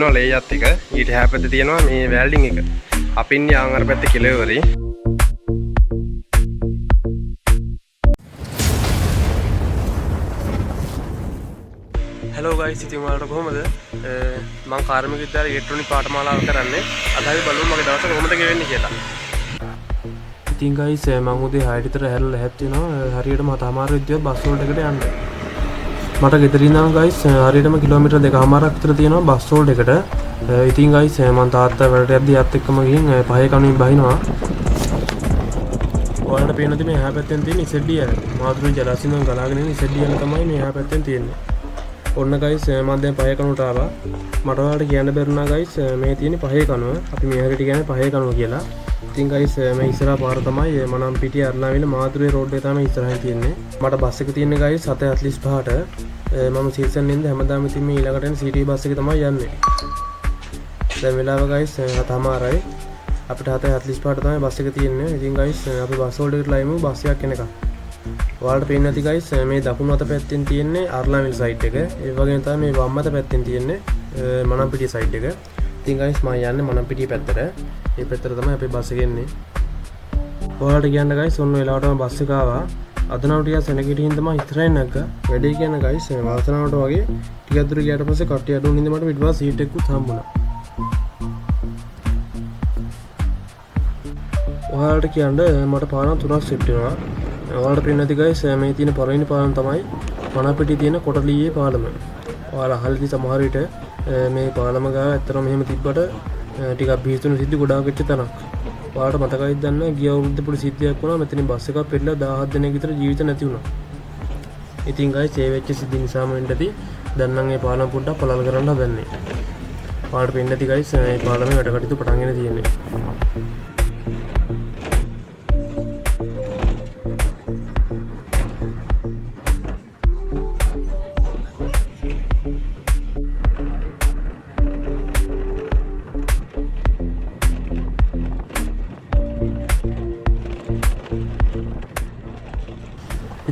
තියෙනවා ලේයත් එක. ඊට එහා පැත්තේ තියෙනවා මේ වැල්ඩින් එක. අපි ඉන්නේ ආංගර පැත්තේ කෙළවරේ. Hello guys, ඉතින් ඔයාලට කොහොමද? මම කාර්මික විද්‍යාලයේ ඉලෙක්ට්‍රොනික පාඨමාලාව කරන්නේ. අද අපි බලමු මගේ දවස කොහොමද ගෙවෙන්නේ කියලා. ඉතින් guys මම උදේ 6ට විතර හැරලා ලැහත් වෙනවා. හරියටම 7:00 විදියට බස් වලට යන්න. මට ගෙදරින් ඉඳන් guys හරියටම කිලෝමීටර් 2.5ක් විතර තියෙනවා බස් වලට එකට. ඉතින් guys මම තාත්තා වැඩට යද්දි යාත් එක්කම ගිහින් 5 කණුවෙන් බහිනවා. ඔයාලට පේනද මේ එහා පැත්තෙන් තියෙන ඉසෙඩ්ඩිය. මාතෘ ජලාශයෙන් ගලාගෙන එන ඉසෙඩ්ඩිය තමයි මේ එහා පැත්තෙන් තියෙන්නේ. ඔන්න guys මම දැන් 5 කණුවට ආවා. මට ඔයාලට කියන්න බැරුණා guys මේ තියෙන 5 කණුව. අපි මේ හැරට කියන්නේ 5 කණුව කියලා. ඉතින් guys මේ ඉස්සරහා පාර තමයි මනම් පිටිය අරණාවිල මාතෘවේ රෝඩ් එක තමයි ඉස්සරහින් තියෙන්නේ. මට බස් එක තියෙන්නේ guys 7:45ට. මම සීසන් ඉඳන් හැමදාම ඉතින් මේ ඊළඟට එන සිටි බස් එක තමයි යන්නේ. දැන් වෙලාව guys 7:00යි. අපිට 7:45ට තමයි බස් එක තියෙන්නේ. ඉතින් guys අපි බස් වලට ලයිමු බස් එකක් එනකම්. ඔයාලට පේන්නේ නැති guys මේ දකුණු අත පැත්තෙන් තියෙන්නේ අරණාවිල සයිඩ් එක. ඒ වගේම තමයි මේ වම් අත පැත්තෙන් තියෙන්නේ මනම්පිටිය සයිඩ් එක. ඉතින් guys මම යන්නේ මනම්පිටිය පැත්තට. මේ පැත්තට තමයි අපේ බස් එක එන්නේ. ඔයාලට කියන්න guys ඔන්න වෙලාවටම බස් එක ආවා. අද නම් ටිකක් සෙනගිටින් තමයි ඉස්සරහින් නැග්ගා. වැඩේ කියන guys වාසනාවට වගේ ටිකක් දුර ගියාට පස්සේ කට්ටිය අඩු වුණින්ද මට පිටපස්ස සීට් එකකුත් හම්බුණා. ඔයාලට කියන්න මට පාරම් තුනක් සෙට් වෙනවා. ඔයාලට පේන්නේ නැති guys මේ තියෙන පළවෙනි පාලම තමයි මනපිටියේ තියෙන කොටලියේ පාලම. ඔයාලා අහලා සමහර විට මේ පාලම ගාව ඇත්තටම මෙහෙම තිබ්බට ටිකක් බීතුණු සිද්ධි ගොඩාක් වෙච්ච තැනක්. ඔයාලට මතකයිද දන්නේ ගිය අවුරුද්දේ පොඩි සිද්ධියක් වුණා. මෙතනින් බස් එකක් පෙරලා 17 දෙනෙක් විතර ජීවිත නැති වුණා. ඉතින් guys ඒ වෙච්ච සිද්ධි නිසාම වෙන්න ඇති දැන් නම් මේ පාලම පොඩ්ඩක් පළල් කරන්න හදන්නේ. ඔයාලට පේන්නේ නැති guys මේ පාලමේ වැඩ කටයුතු පටන් ගෙන තියෙන්නේ.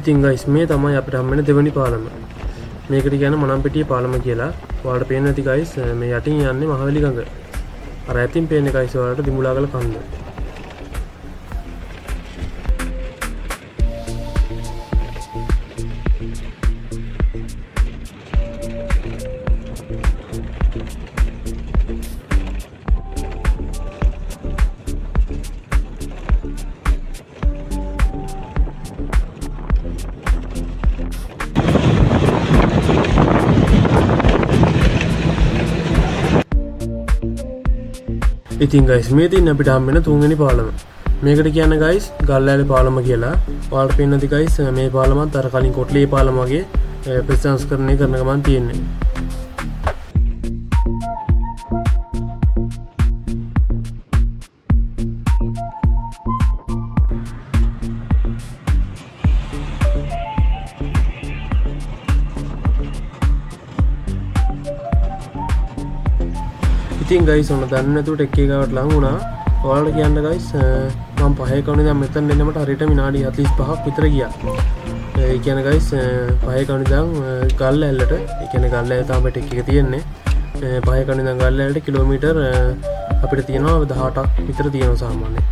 ඉතින් guys මේ තමයි අපිට හම්බෙන දෙවෙනි පාලම. මේකට කියන මනම්පිටිය පාලම කියලා. ඔයාලට පේන්නේ නැති guys මේ යටින් යන්නේ මහවැලි ගඟ. අර ඇතින් පේන්නේ guys ඔයාලට දිමුලාගල කන්ද. ඉතින් guys මේ තියෙන අපිට හම්බෙන තුන්වෙනි පාලම. මේකට කියන්නේ guys ගල්ලෑලේ පාලම කියලා. ඔයාලට පේන්නේ නැති guys මේ පාලමත් අර කලින් කොට්ලියේ පාලම වගේ ප්‍රතිසංස්කරණය කරන ගමන් තියෙන්නේ. ඉතින් guys ඔන්න දන්නේ නැතුව ටෙක් එක ගාවට ලඟ වුණා. ඔයාලට කියන්න guys මම 5 කවුනේ දැන් මෙතන එන්නමට හරියට විනාඩි 45ක් විතර ගියා. ඒ කියන්නේ guys 5 කවුනේ දැන් ගල් ඇල්ලට ඒ කියන්නේ ගල් ඇල්ල තමයි ටෙක් එක තියෙන්නේ. 5 කවුනේ දැන් ගල් ඇල්ලට කිලෝමීටර් අපිට තියෙනවා 18ක් විතර තියෙනවා සාමාන්‍යයෙන්.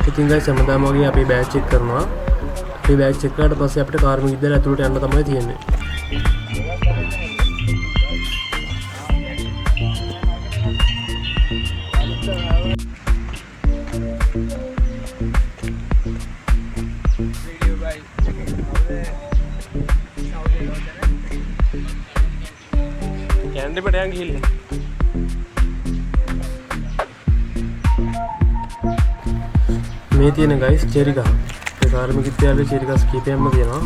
ඉතින් guys හැමදාම වගේ අපි බෑග් චෙක් කරනවා. අපි බෑග් චෙක් කරාට පස්සේ අපිට කාර්මික විද්‍යාලය ඇතුළට යන්න තමයි තියෙන්නේ. යන්න බඩයන් ගිහිල්ලා මේ තියෙන guys චෙරි ගහ. ඒ කාර්මික විද්‍යාලයේ චෙරි ගස් කීපයක්ම තියෙනවා.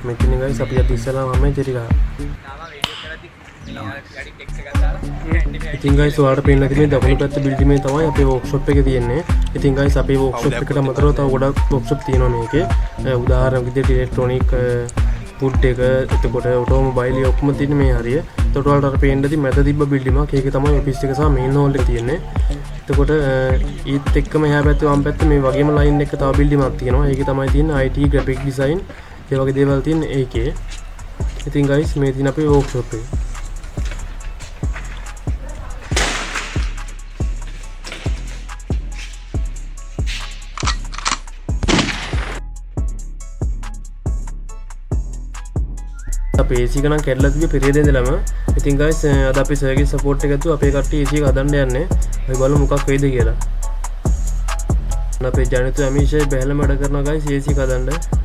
මෙතන guys අපි අද ඉස්සෙල්ලාම මේ චෙරි ගහ. ඉතින් guys ඔයාලට පේන්න නැති මේ දකුණු පැත්ත බිල්ඩිමේ තමයි අපේ වර්ක්ෂොප් එක තියෙන්නේ. ඉතින් guys අපේ වර්ක්ෂොප් එකට අමතරව තව ගොඩක් වර්ක්ෂොප් තියෙනවා මේකේ. උදාහරණයක් විදිහට ඉලෙක්ට්‍රොනික ෆුඩ් එක එතකොට ඔටෝමොබයිල් ඔක්කොම තියෙන්නේ මේ හරිය. එතකොට ඔයාලට අර පේන්න ඇති මැද තිබ්බ බිල්ඩිමක්. ඒකේ තමයි ඔෆිස් එක සහ මේන් හෝල් එක තියෙන්නේ. එතකොට ඊත් එක්කම එහා පැත්තේ වම් පැත්තේ මේ වගේම ලයින් එක තව බිල්ඩින් එකක් තියෙනවා. ඒකේ තමයි තියෙන්නේ IT graphic design ඒ වගේ දේවල් තියෙන්නේ ඒකේ. ඉතින් guys මේ තියෙන අපේ workshop එක. අපේ AC එක නම් කැඩලා තිබ්බේ පෙරේද ඉඳලම. ඉතින් guys අද අපි සර්ගේ සපෝට් එක ඇතුව අපේ කට්ටිය AC එක හදන්න යන්නේ. අපි බලමු මොකක් වෙයිද කියලා. අපේ ජනිත අමීෂයි බැලම වැඩ කරනවා guys AC එක හදන්න.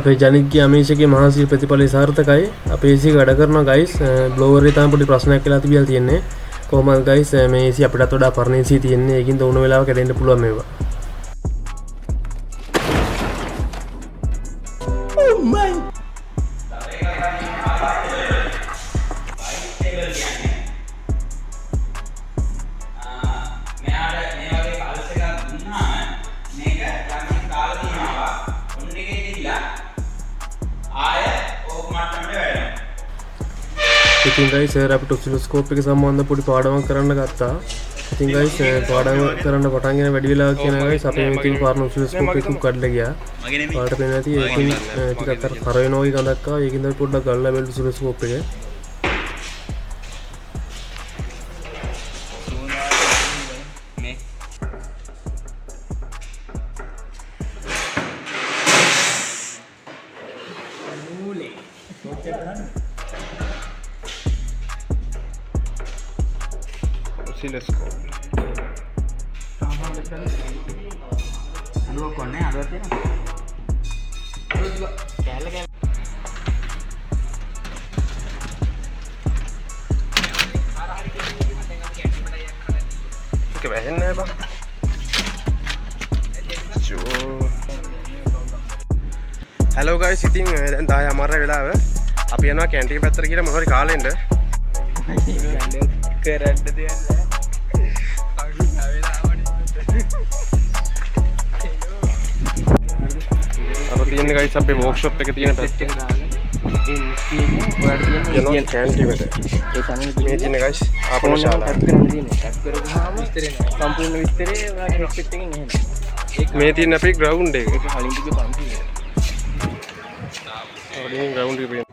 අපේ ජනිත්ගේ අමීෂගේ මහන්සිය ප්‍රතිඵලය සාර්ථකයි. අපේ AC එක වැඩ කරනවා guys. බ්ලෝවර් එකේ තමයි පොඩි ප්‍රශ්නයක් වෙලා තිබිලා තියෙන්නේ. කොහොමද guys මේ AC අපිටත් වඩා පරණ AC තියෙන්නේ. ඒකින්ද උණු වෙලාවක කැඩෙන්න පුළුවන් මේවා. Oh my ඉතින් guys අපිට ඔසිලොස්කෝප් එක සම්බන්ධ පොඩි පාඩමක් කරන්න ගත්තා. ඉතින් guys පාඩම කරන්න පටන් ගෙන වැඩි වෙලාවක් කියන guys අපේ මේ තියෙන පාරන ඔසිලොස්කෝප් එක කඩලා ගියා. පාඩට පේන්නේ නැති ඒකින් ටිකක් අර කර වෙනවා වගේ ගඳක් ආවා. ඒකින්ද පොඩ්ඩක් ගල්ලා බැලුවා ඔසිලොස්කෝප් එක. Oscilloscope. අලුවක් කොන්නේ අලුවක් තියෙනවා. කැල්ල කැල්ල. ඒක වැහෙන්නේ බං. Hello guys ඉතින් දැන් 10 අමාර වෙලාව. අපි යනවා කැන්ටින් පැත්තට ගිහලා මොනවාරි කාලා එන්න. කරන්න දෙයක් නැහැ. අපිට තියෙන guys අපේ workshop එක තියෙන පැත්තේ. යනවා කැන්ටින් එකට. ඒ තමයි මේ තියෙන guys ආපන ශාලාව. ටැප් කරගහම විස්තරේ නැහැ. සම්පූර්ණ විස්තරේ ඔයාලා හෙඩ්සෙට් එකෙන් එනවා. මේ තියෙන අපේ ground එක. ඒක කලින් තිබ්බ පන්ති එක. අපේ ground එක පේන.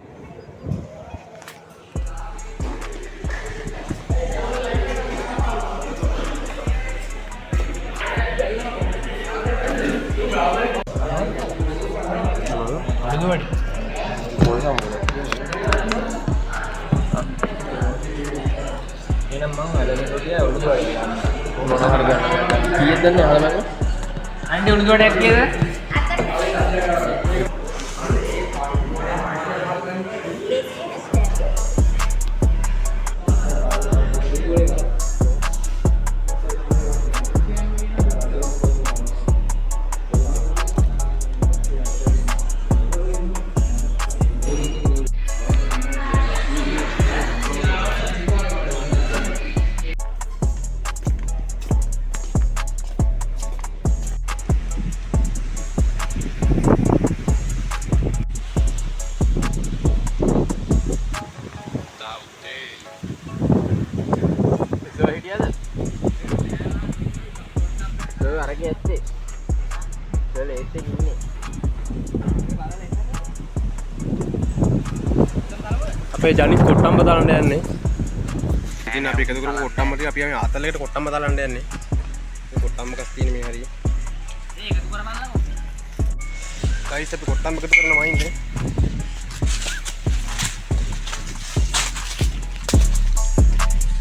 එනම් මම අලලට ගියා උඩුගඩ මොනවාර ගන්න කීයද දන්නේ අහලා බලන්න අන්නේ උඩුගඩක් කීයද අරගෙන ඇත්තේ සල් ඒත් එක ඉන්නේ අපේ ජනිත් කොට්ටම්බ දාන්න යන්නේ. ඉතින් අපි එකතු කරමු කොට්ටම්බ ටික අපි මේ ආතලයකට කොට්ටම්බ දාන්න යන්නේ. මේ කොට්ටම්බ කස් තියෙන මේ හරිය. මේ එකතු කරමල්ලා guys අපි කොට්ටම්බ එකතු කරනවා ඉන්නේ.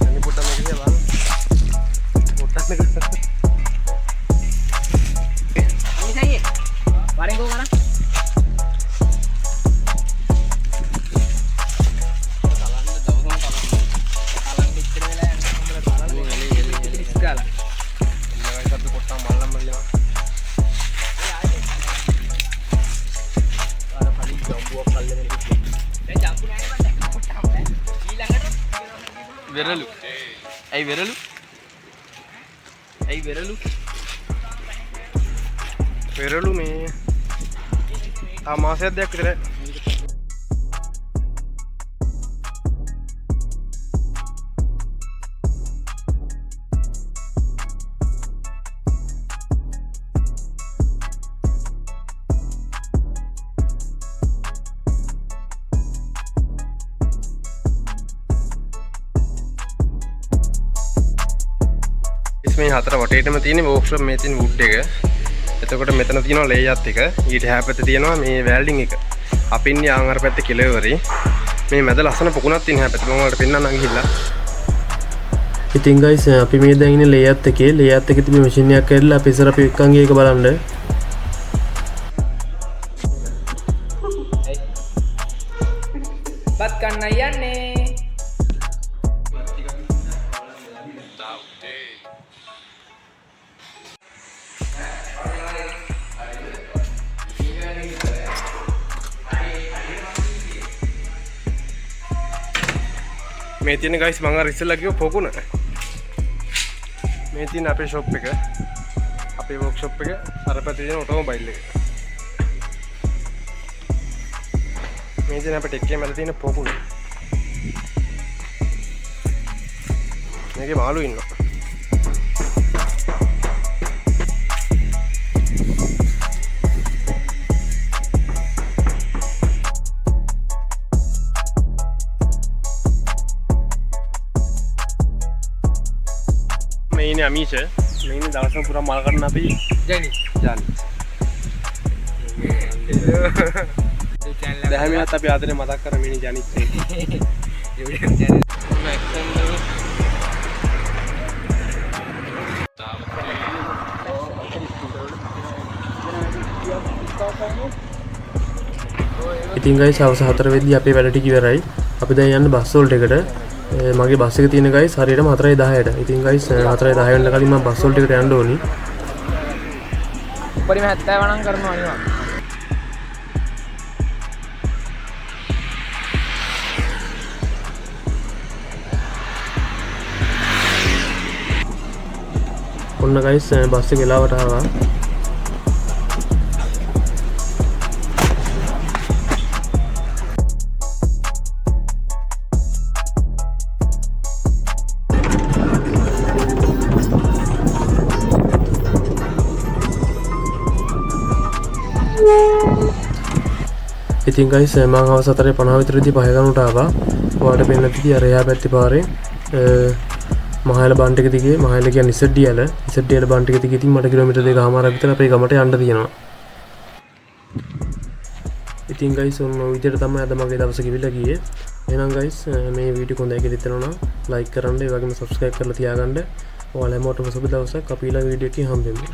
ජනිත් කොට්ටම්බ එකේ බලන්න. කොට්ටම්බ එක Bareng gua kan? Ada paling jauh ඇයි වෙරළු? ඇයි වෙරළු? වෙරළු මේ මාසයක් දෙයක් විතර මේ හතර වටේටම තියෙන වර්ක්ෂොප් මේ තියෙන වුඩ් එක. එතකොට මෙතන තියෙනවා ලේයත් එක. ඊට එහා පැත්තේ තියෙනවා මේ වැල්ඩින් එක. අපි ඉන්නේ ආංගර පැත්තේ කෙළවරේ. මේ මැද ලස්සන පොකුණක් තියෙන එහා පැත්තේ. මම ඔයාලට පෙන්නන්නම් ගිහිල්ලා. ඉතින් guys අපි මේ දැන් ඉන්නේ ලේයත් එකේ. ලේයත් එකේ තිබෙන මැෂින් එකක් ඇරලා අපි ඉස්සර අපි එක්කන් ගිය එක බලන්න. බත් කන්න යන්නේ. මේ තියෙන guys මම අර ඉස්සෙල්ලා කිව්ව පොකුණ. මේ තියෙන අපේ shop එක. අපේ workshop එක අර පැත්තේ තියෙන ඔටෝමොබයිල් එක. මේ තියෙන අපේ ටෙක් එකේ මැද තියෙන පොකුණ. මේකේ මාළු ඉන්නවා. මේ ඉන්නේ අමීෂ. මේ ඉන්නේ දවසම පුරා මල් කඩන අපි ජනි. දැහැමියත් අපි ආදරේ මතක් කරමින් ඉන්නේ ජනිත් එක්ක. ඉතින් guys හවස 4 වෙද්දී අපේ වැඩ ටික ඉවරයි. අපි දැන් යන්න බස් වලට එකට. මගේ බස් එක තියෙන guys හරියටම 4:10ට. ඉතින් guys 4:10 වෙන්න කලින් මම බස් වලට එකට යන්න ඕනි. උඩරිම 70 වණන් කරනවා අනිවා. ඔන්න guys බස් එක වෙලාවට ආවා. ඉතින් guys මම හවස 4:50 විතරදී පහ ගන්නට ආවා. ඔයාලට පෙන්නන විදිහ අර එහා පැත්තේ පාරේ මහයල බන්ට් එක දිගේ මහයල කියන්නේ ඉසඩ්ඩියල බන්ට් එක දිගේ ඉතින් මට කිලෝමීටර් 2කමාරක් විතර අපේ ගමට යන්න තියෙනවා. ඉතින් guys ඔන්න ඔය විදිහට තමයි අද මගේ දවස කිවිලා ගියේ. එහෙනම් guys මේ වීඩියෝ හොඳයි කියලා හිතනවා නම් like කරන්න, ඒ වගේම subscribe කරලා තියාගන්න. ඔයාලා හැමෝටම සුබ දවසක්. අපි ඊළඟ වීඩියෝ එකකින් හම්බෙමු.